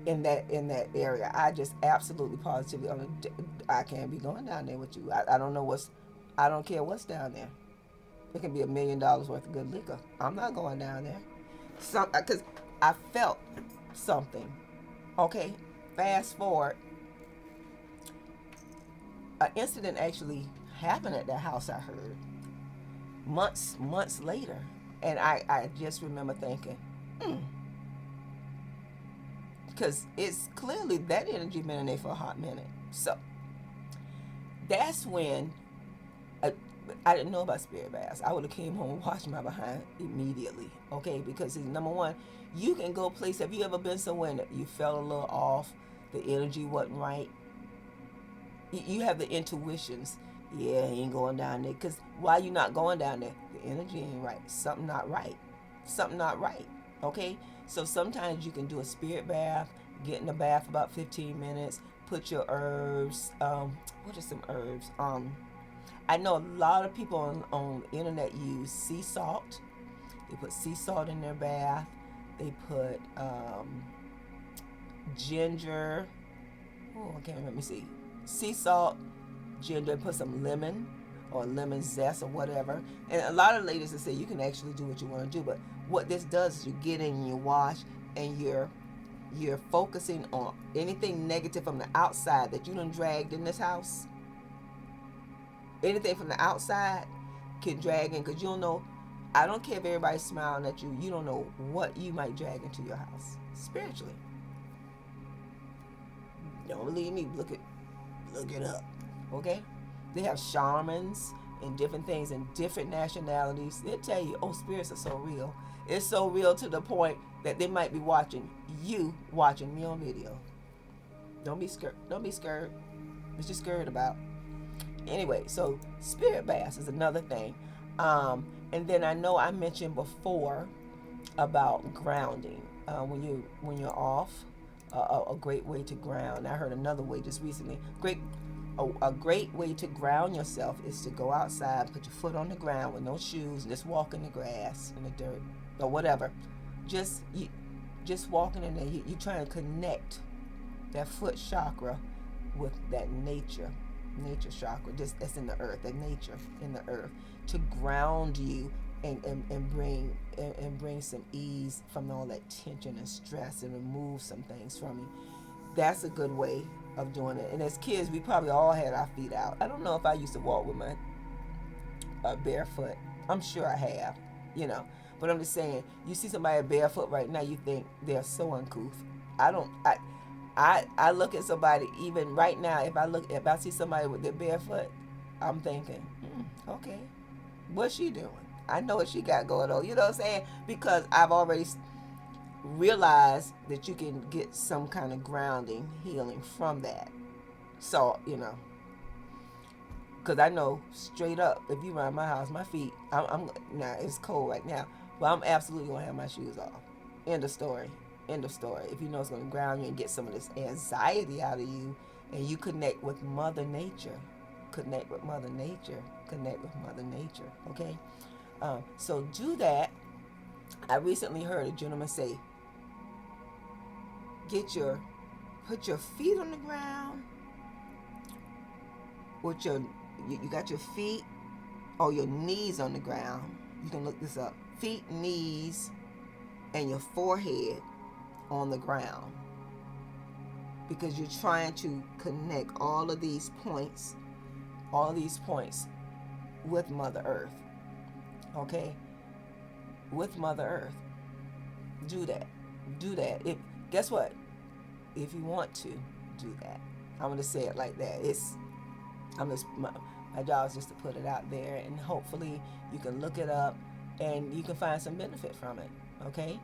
in that area. I just absolutely positively, I can't be going down there with you. I don't care what's down there. It can be $1 million worth of good liquor. I'm not going down there. Because I felt something. Okay, fast forward. An incident actually happened at that house, I heard. Months later. And I just remember thinking, because it's clearly that energy been in there for a hot minute. So that's when I didn't know about spirit baths. I would have came home and washed my behind immediately, okay? Because number one, you can go places. Have you ever been somewhere that you felt a little off, the energy wasn't right? You have the intuitions Yeah, he ain't going down there. Because why you not going down there? The energy ain't right. Something not right. Something not right. Okay? So sometimes you can do a spirit bath, get in the bath about 15 minutes, put your herbs. What are some herbs? I know a lot of people on the internet use sea salt. They put sea salt in their bath. They put ginger. Oh, I can't remember. Let me see. Sea salt, ginger, put some lemon or lemon zest or whatever. And a lot of ladies will say you can actually do what you want to do, but what this does is you get in and you wash and you're focusing on anything negative from the outside that you done dragged in this house. Anything from the outside can drag in because you don't know. I don't care if everybody's smiling at you. You don't know what you might drag into your house spiritually. Don't believe me? Look it up. Okay? They have shamans and different things and different nationalities. They'll tell you, oh, spirits are so real. It's so real to the point that they might be watching you watching me on video. Don't be scared. Don't be scared. What you scared about? Anyway, so spirit baths is another thing. And then I know I mentioned before about grounding. When you're off, a great way to ground. I heard another way just recently. A great way to ground yourself is to go outside, put your foot on the ground with no shoes, and just walk in the grass, in the dirt, or whatever. Just walking in there. You try and connect that foot chakra with that nature chakra, just that's in the earth, that nature in the earth, to ground you and bring some ease from all that tension and stress and remove some things from you. That's a good way of doing it. And as kids, we probably all had our feet out. I don't know if I used to walk with my barefoot. I'm sure I have, but I'm just saying, you see somebody barefoot right now, you think they're so uncouth. I look at somebody even right now. If I see somebody with their barefoot, I'm thinking, okay, what's she doing? I know what she got going on. You know what I'm saying? Because I've already realized that you can get some kind of grounding, healing from that. So because I know straight up, if you around my house, my feet, I'm now it's cold right now, but I'm absolutely gonna have my shoes off. End of story. End of story. If you know it's going to ground you and get some of this anxiety out of you, and you connect with Mother Nature, connect with Mother Nature, okay? So do that. I recently heard a gentleman say, put your feet on the ground, with you got your feet or your knees on the ground. You can look this up. Feet, knees, and your forehead on the ground, because you're trying to connect all of these points with Mother Earth. Okay? With Mother Earth. Do that. Guess what? If you want to do that, I'm gonna say it like that. My job is just to put it out there, and hopefully you can look it up and you can find some benefit from it. Okay?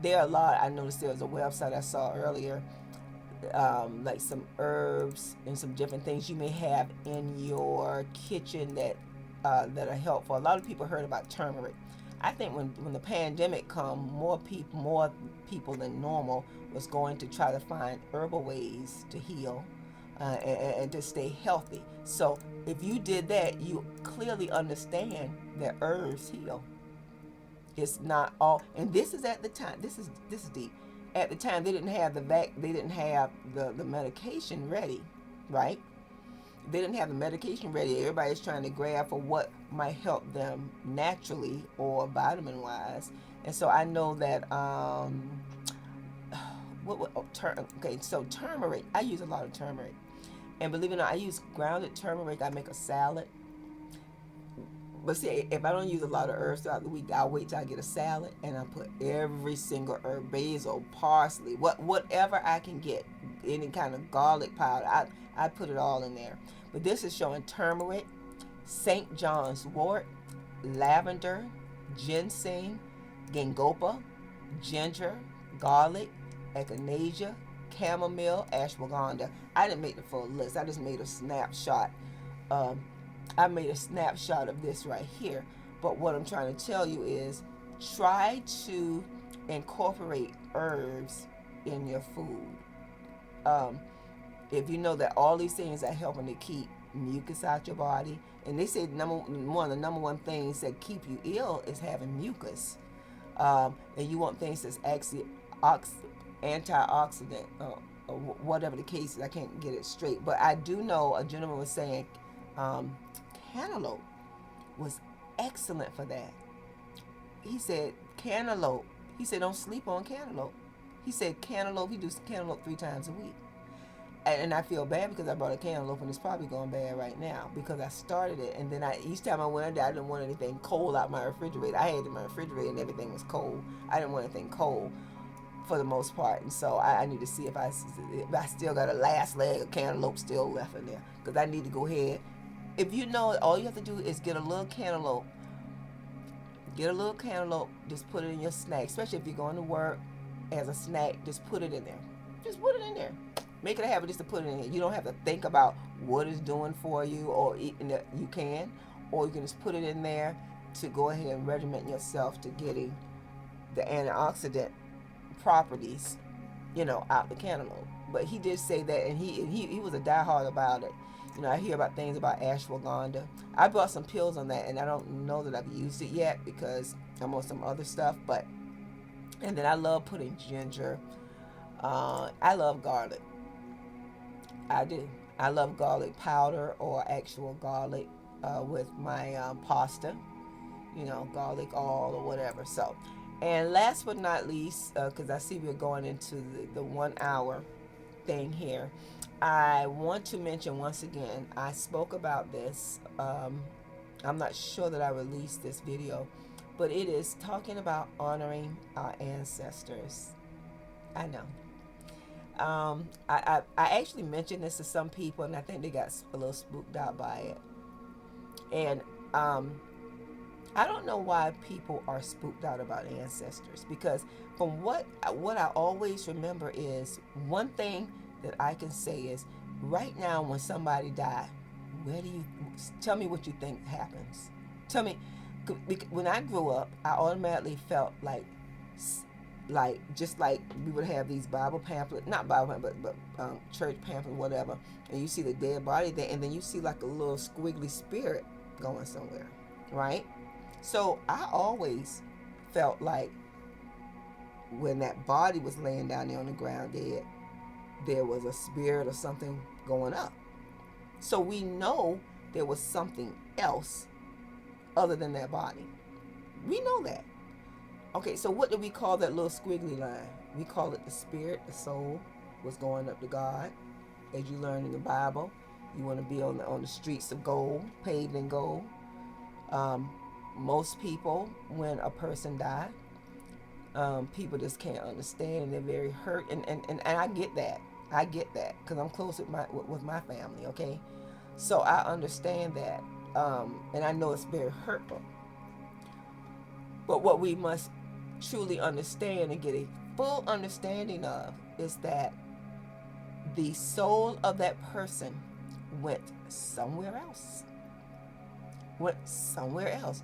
There are a lot. I noticed there was a website I saw earlier, like some herbs and some different things you may have in your kitchen that are helpful. A lot of people heard about turmeric. I think when the pandemic come, more people than normal was going to try to find herbal ways to heal and to stay healthy. So if you did that, you clearly understand that herbs heal. It's not all, and this is at the time. This is deep. At the time, they didn't have the medication ready, right? They didn't have the medication ready. Everybody's trying to grab for what might help them naturally or vitamin wise. And so I know that so turmeric. I use a lot of turmeric, and believe it or not, I use grounded turmeric. I make a salad. But see, if I don't use a lot of herbs throughout the week, I'll wait till I get a salad and I put every single herb, basil, parsley, whatever I can get, any kind of garlic powder, I put it all in there. But this is showing turmeric, St. John's wort, lavender, ginseng, ginkgopa, ginger, garlic, echinacea, chamomile, ashwagandha. I didn't make the full list. I just made a snapshot Um, I made a snapshot of this right here. But what I'm trying to tell you is try to incorporate herbs in your food. Um, if you know that all these things are helping to keep mucus out your body, and they say one of the number one things that keep you ill is having mucus, and you want things that's actually antioxidant, or whatever the case is. I can't get it straight, but I do know a gentleman was saying um, cantaloupe was excellent for that. He said cantaloupe. He said don't sleep on cantaloupe. He said cantaloupe. He does cantaloupe 3 times a week. And I feel bad because I brought a cantaloupe and it's probably going bad right now because I started it, and then each time I went in there, I didn't want anything cold out my refrigerator. I had it in my refrigerator and everything was cold. I didn't want anything cold for the most part, and so I need to see if I still got a last leg of cantaloupe still left in there, because I need to go ahead. If you know, all you have to do is get a little cantaloupe. Get a little cantaloupe, just put it in your snack, especially if you're going to work as a snack. Just put it in there. Just put it in there. Make it a habit just to put it in there. You don't have to think about what it's doing for you, or eating it. You can, or you can just put it in there to go ahead and regiment yourself to getting the antioxidant properties, out the cantaloupe. But he did say that, and he was a diehard about it. I hear about things about ashwagandha. I bought some pills on that, and I don't know that I've used it yet because I'm on some other stuff. And then I love putting ginger. I love garlic. I do. I love garlic powder or actual garlic with my pasta. Garlic oil or whatever. So, and last but not least, because I see we're going into the 1 hour thing here, I want to mention once again, I spoke about this. I'm not sure that I released this video, but it is talking about honoring our ancestors. I know. I actually mentioned this to some people, and I think they got a little spooked out by it. And I don't know why people are spooked out about ancestors, because from what I always remember is one thing that I can say is right now when somebody died, tell me what you think happens. Tell me, when I grew up, I automatically felt like just like we would have these Bible pamphlets, not Bible pamphlet, but church pamphlet, whatever, and you see the dead body there, and then you see like a little squiggly spirit going somewhere, right? So I always felt like when that body was laying down there on the ground dead, there was a spirit or something going up. So we know there was something else other than that body. We know that. Okay, so what do we call that little squiggly line? We call it the spirit, the soul was going up to God. As you learn in the Bible, you want to be on the streets of gold, paved in gold. Most people, when a person died, people just can't understand, and they're very hurt, and I get that. I get that because I'm close with my family. Okay, so I understand that, and I know it's very hurtful. But what we must truly understand and get a full understanding of is that the soul of that person went somewhere else.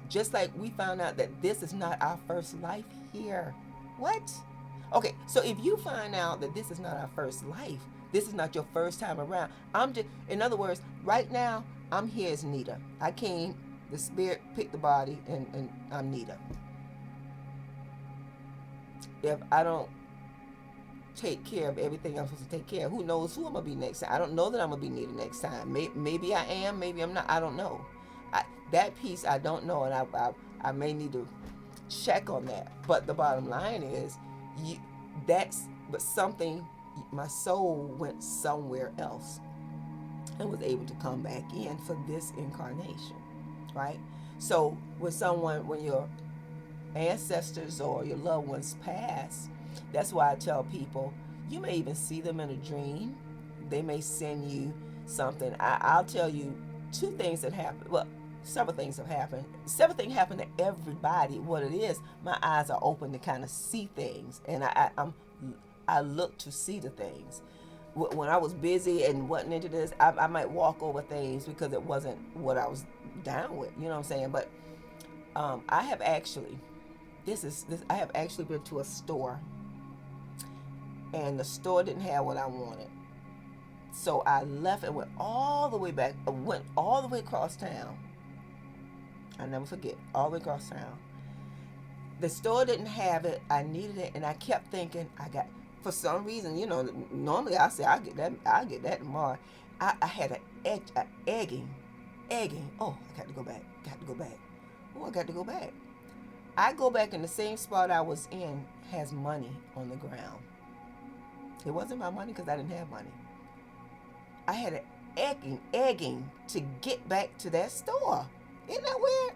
Just like we found out that this is not our first life here. What? Okay, so if you find out that this is not our first life, this is not your first time around, in other words, right now, I'm here as Nita. I came, the spirit picked the body, and I'm Nita. If I don't take care of everything I'm supposed to take care of, who knows who I'm going to be next time? I don't know that I'm going to be Nita next time. Maybe I am, maybe I'm not. I don't know. That piece I don't know, and I may need to check on that. But the bottom line is, my soul went somewhere else and was able to come back in for this incarnation, right? So when your ancestors or your loved ones pass, that's why I tell people, you may even see them in a dream. They may send you something. I'll tell you 2 things that happen. Well, several things have happened. Several things happen to everybody. What it is, my eyes are open to kind of see things, and I look to see the things. when I was busy and wasn't into this, I might walk over things because it wasn't what I was down with. You know what I'm saying? But I have actually, I have actually been to a store, and the store didn't have what I wanted. So I left and went all the way back, went all the way across town. I never forget, all the way across town. The store didn't have it. I needed it, and I kept thinking, for some reason, normally I say I'll get that tomorrow. I had an egging. Oh, I got to go back. Oh, I got to go back. I go back in the same spot I was in, has money on the ground. It wasn't my money because I didn't have money. I had an egging to get back to that store. Isn't that weird?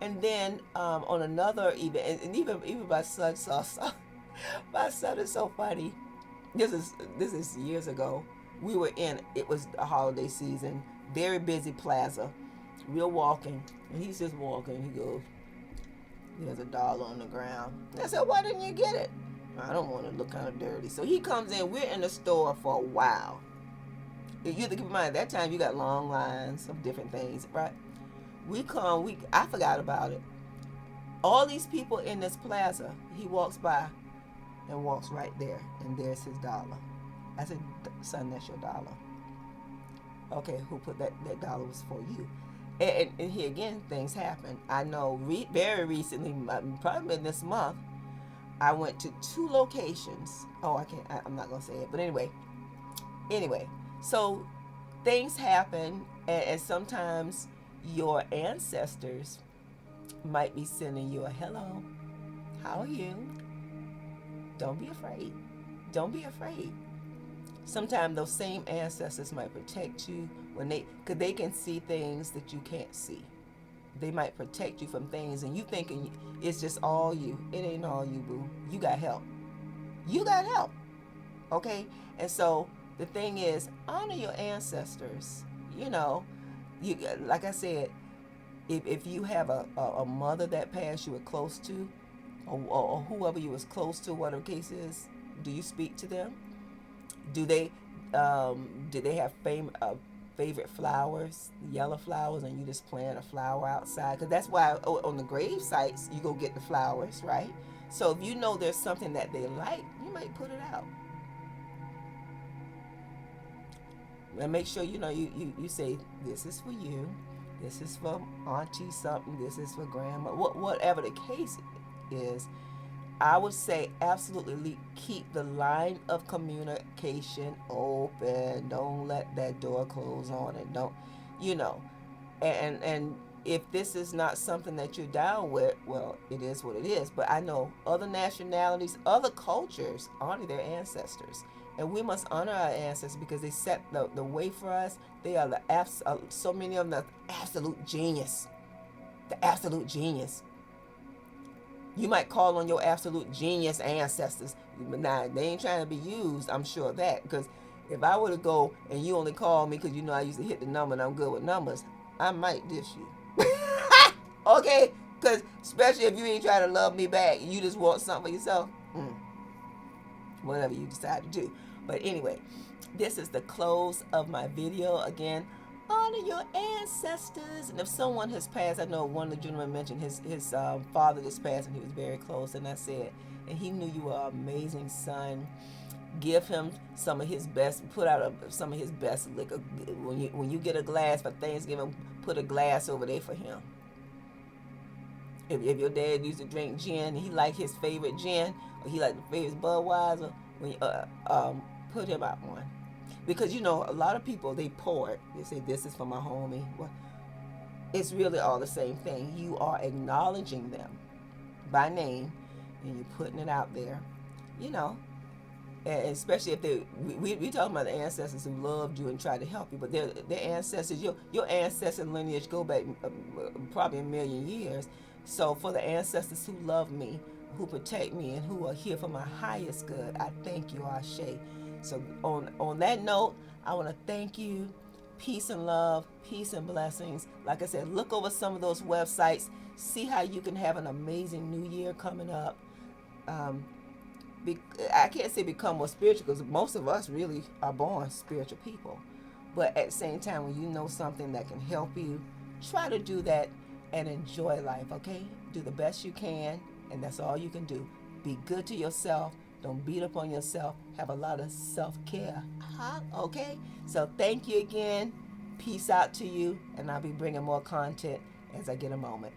And then on another event, and even my son saw something. My son is so funny. This is years ago. It was a holiday season, very busy plaza. We're walking, and he's just walking. He goes, "There's $1 on the ground." I said, "Why didn't you get it?" "I don't want to look kind of dirty." So he comes in. We're in the store for a while. You have to keep in mind, at that time you got long lines of different things, right? I forgot about it. All these people in this plaza, he walks by and walks right there, and there's his $1. I said, "Son, that's your $1. Okay, who put that $1 was for you." And here again, things happen. I know very recently, probably this month, I went to 2 locations. Oh, I'm not going to say it. But anyway, so things happen, and sometimes your ancestors might be sending you a hello. How are you? Don't be afraid. Don't be afraid. Sometimes those same ancestors might protect you because they can see things that you can't see. They might protect you from things, and you thinking it's just all you. It ain't all you, boo. You got help. You got help. Okay? And so the thing is, honor your ancestors. Like I said, if you have a mother that passed you were close to, or whoever you was close to, whatever the case is, do you speak to them? Do they have favorite flowers, yellow flowers, and you just plant a flower outside? Because that's why on the grave sites you go get the flowers, right? So if you know there's something that they like, you might put it out. And make sure you say, "This is for you, this is for auntie something, this is for grandma," whatever the case is. I would say absolutely keep the line of communication open. Don't let that door close on it. Don't, and if this is not something that you're down with, well, it is what it is. But I know other nationalities, other cultures honor their ancestors. And we must honor our ancestors because they set the way for us. They are so many of them, the absolute genius. The absolute genius. You might call on your absolute genius ancestors. Now, they ain't trying to be used, I'm sure of that. Because if I were to go and you only call me because I used to hit the number and I'm good with numbers, I might dish you. Okay? Because especially if you ain't trying to love me back, you just want something for yourself. Whatever you decide to do. But anyway, this is the close of my video. Again, honor your ancestors. And if someone has passed, I know one of the gentlemen mentioned his father just passed, and he was very close. And I said, and he knew you were an amazing son. Give him some of his best. Put out some of his best liquor. When you get a glass for Thanksgiving, put a glass over there for him. If your dad used to drink gin, he liked his favorite gin, or he liked the favorite Budweiser, put him out one. Because a lot of people, they pour it. They say, "This is for my homie." Well, it's really all the same thing. You are acknowledging them by name, and you're putting it out there. And especially if we talking about the ancestors who loved you and tried to help you, but their ancestors, your ancestor lineage go back probably a million years. So for the ancestors who love me, who protect me, and who are here for my highest good, I thank you, Ashe. So on that note, I want to thank you. Peace and love, peace and blessings. Like I said, look over some of those websites. See how you can have an amazing new year coming up. be, I can't say become more spiritual, because most of us really are born spiritual people. But at the same time, when you know something that can help you, try to do that and enjoy life, okay? Do the best you can, and that's all you can do. Be good to yourself. Don't beat up on yourself. Have a lot of self-care, okay? So thank you again. Peace out to you, and I'll be bringing more content as I get a moment.